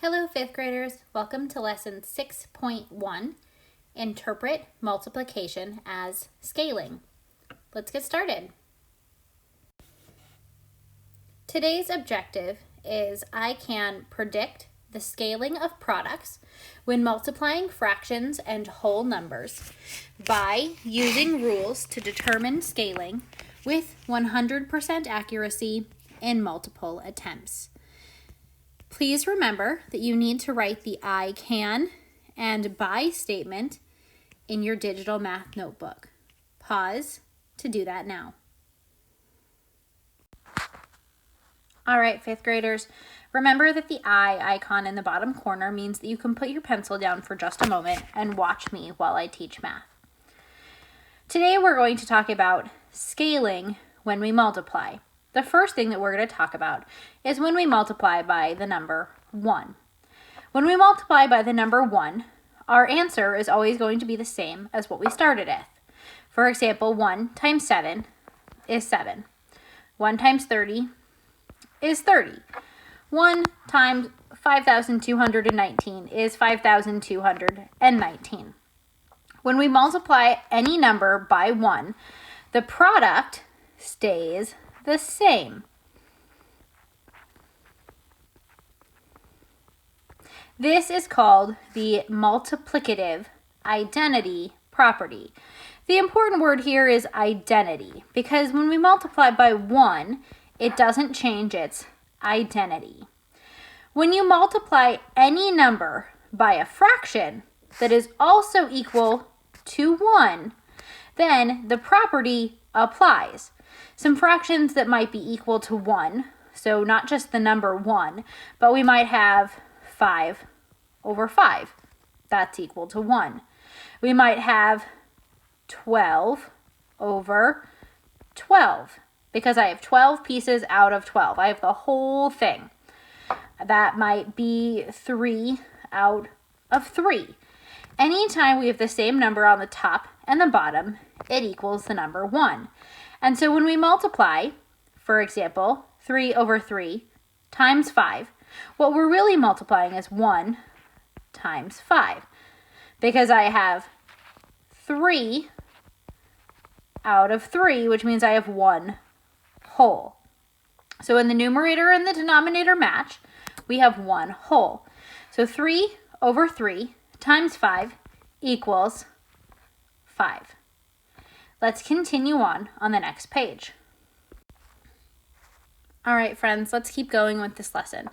Hello, fifth graders. Welcome to lesson 6.1, Interpret Multiplication as Scaling. Let's get started. Today's objective is I can predict the scaling of products when multiplying fractions and whole numbers by using rules to determine scaling with 100% accuracy in multiple attempts. Please remember that you need to write the I can and by statement in your digital math notebook. Pause to do that now. All right, fifth graders, remember that the I icon in the bottom corner means that you can put your pencil down for just a moment and watch me while I teach math. Today we're going to talk about scaling when we multiply. The first thing that we're going to talk about is when we multiply by the number 1. When we multiply by the number 1, our answer is always going to be the same as what we started with. For example, 1 times 7 is 7. 1 times 30 is 30. 1 times 5,219 is 5,219. When we multiply any number by 1, the product stays the same. This is called the multiplicative identity property. The important word here is identity, because when we multiply by 1, it doesn't change its identity. When you multiply any number by a fraction that is also equal to 1, then the property applies. Some fractions that might be equal to 1, so not just the number 1, but we might have 5 over 5. That's equal to 1. We might have 12 over 12, because I have 12 pieces out of 12. I have the whole thing. That might be 3 out of 3. Anytime we have the same number on the top and the bottom, it equals the number 1. And so when we multiply, for example, 3 over 3 times 5, what we're really multiplying is 1 times 5, because I have 3 out of 3, which means I have 1 whole. So when the numerator and the denominator match, we have 1 whole. So 3 over 3 times 5 equals 5. Let's continue on the next page. All right, friends, let's keep going with this lesson.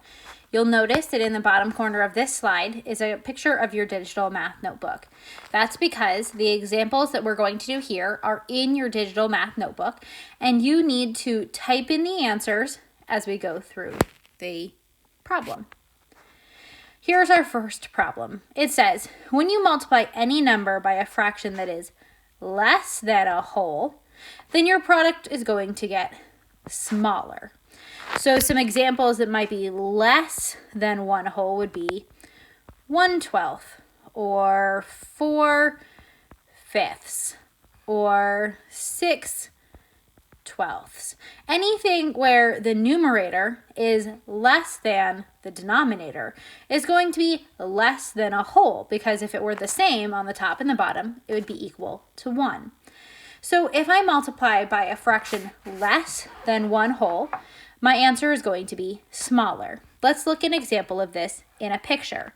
You'll notice that in the bottom corner of this slide is a picture of your digital math notebook. That's because the examples that we're going to do here are in your digital math notebook, and you need to type in the answers as we go through the problem. Here's our first problem. It says, when you multiply any number by a fraction that is less than a whole, then your product is going to get smaller. So some examples that might be less than 1 whole would be 1/12 or 4/5 or 6/12. Anything where the numerator is less than the denominator is going to be less than a whole, because if it were the same on the top and the bottom, it would be equal to 1. So if I multiply by a fraction less than 1 whole, my answer is going to be smaller. Let's look at an example of this in a picture.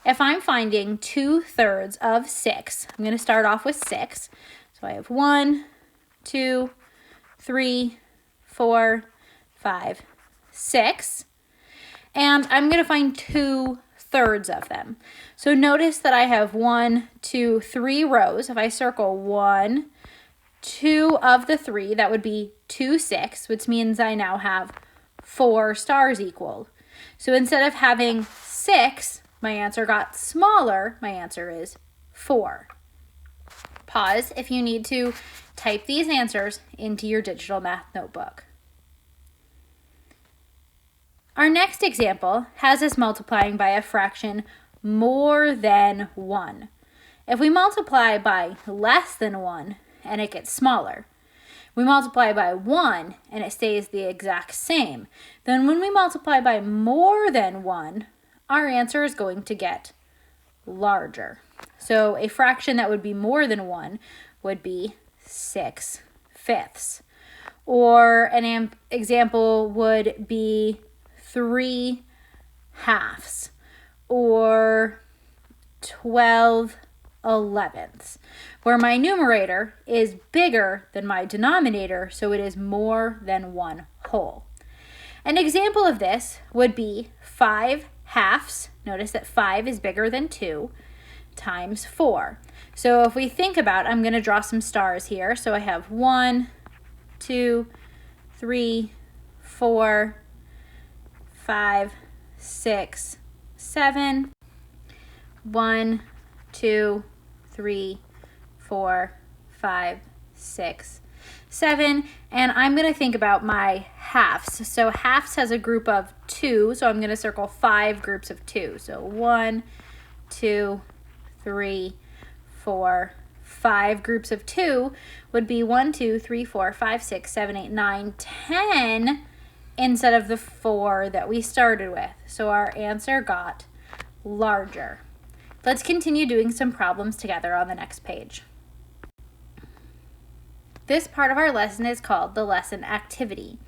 If I'm finding 2/3 of 6, I'm going to start off with 6. So I have 1, 2, 3, 4, 5, 6. And I'm going to find 2/3 of them. So notice that I have 1, 2, 3 rows. If I circle 1, 2 of the 3, that would be 2, 6, which means I now have 4 stars equal. So instead of having 6, my answer got smaller. My answer is 4. Pause if you need to type these answers into your digital math notebook. Our next example has us multiplying by a fraction more than 1. If we multiply by less than 1 and it gets smaller, we multiply by 1 and it stays the exact same. Then when we multiply by more than 1, our answer is going to get larger. So a fraction that would be more than 1 would be 6/5. Or an example would be 3/2 or 12/11, where my numerator is bigger than my denominator, so it is more than 1 whole. An example of this would be 5/2. Notice that 5 is bigger than 2 times 4. So if we think about, I'm going to draw some stars here. So I have 1, 2, 3, 4, 5, 6, 7. 1, 2, 3, 4, 5, 6, 7. And I'm going to think about my halves. So halves has a group of 2, so I'm going to circle 5 groups of 2. So 1, 2, 3, 4, 5 groups of 2 would be 1, 2, 3, 4, 5, 6, 7, 8, 9, 10 instead of the 4 that we started with. So our answer got larger. Let's continue doing some problems together on the next page. This part of our lesson is called the lesson activity.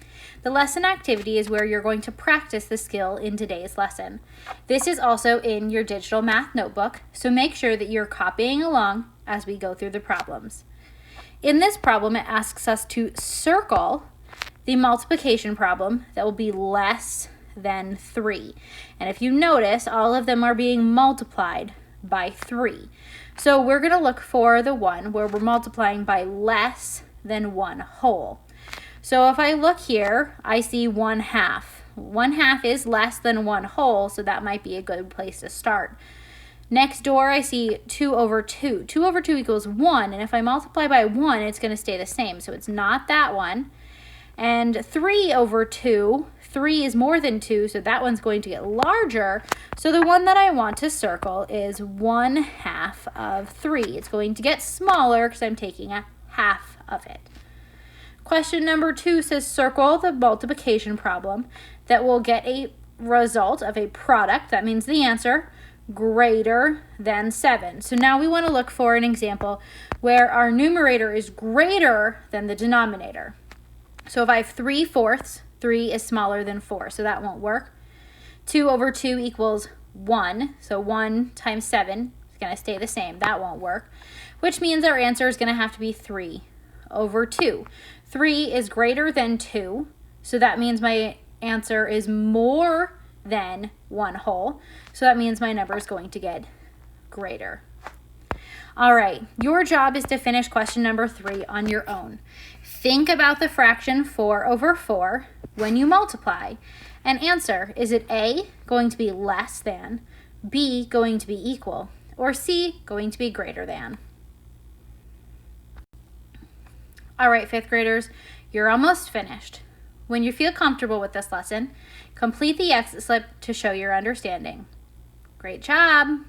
The lesson activity is where you're going to practice the skill in today's lesson. This is also in your digital math notebook, so make sure that you're copying along as we go through the problems. In this problem, it asks us to circle the multiplication problem that will be less than 3. And if you notice, all of them are being multiplied by 3. So we're going to look for the one where we're multiplying by less than 1 whole. So if I look here, I see 1/2. 1/2 is less than 1 whole, so that might be a good place to start. Next door, I see 2/2. 2/2 equals 1, and if I multiply by 1, it's going to stay the same, so it's not that one. And 3/2, 3 is more than 2, so that one's going to get larger. So the one that I want to circle is 1/2 of 3. It's going to get smaller because I'm taking a half of it. Question number 2 says circle the multiplication problem that will get a result of a product, that means the answer, greater than 7. So now we want to look for an example where our numerator is greater than the denominator. So if I have 3/4, 3 is smaller than 4, so that won't work. 2/2 equals 1, so 1 times 7 is going to stay the same. That won't work, which means our answer is going to have to be 3/2. 3 is greater than 2, so that means my answer is more than 1 whole, so that means my number is going to get greater. All right, your job is to finish question number 3 on your own. Think about the fraction 4/4 when you multiply and answer, is it A, going to be less than, B, going to be equal, or C, going to be greater than? All right, 5th graders, you're almost finished. When you feel comfortable with this lesson, complete the exit slip to show your understanding. Great job!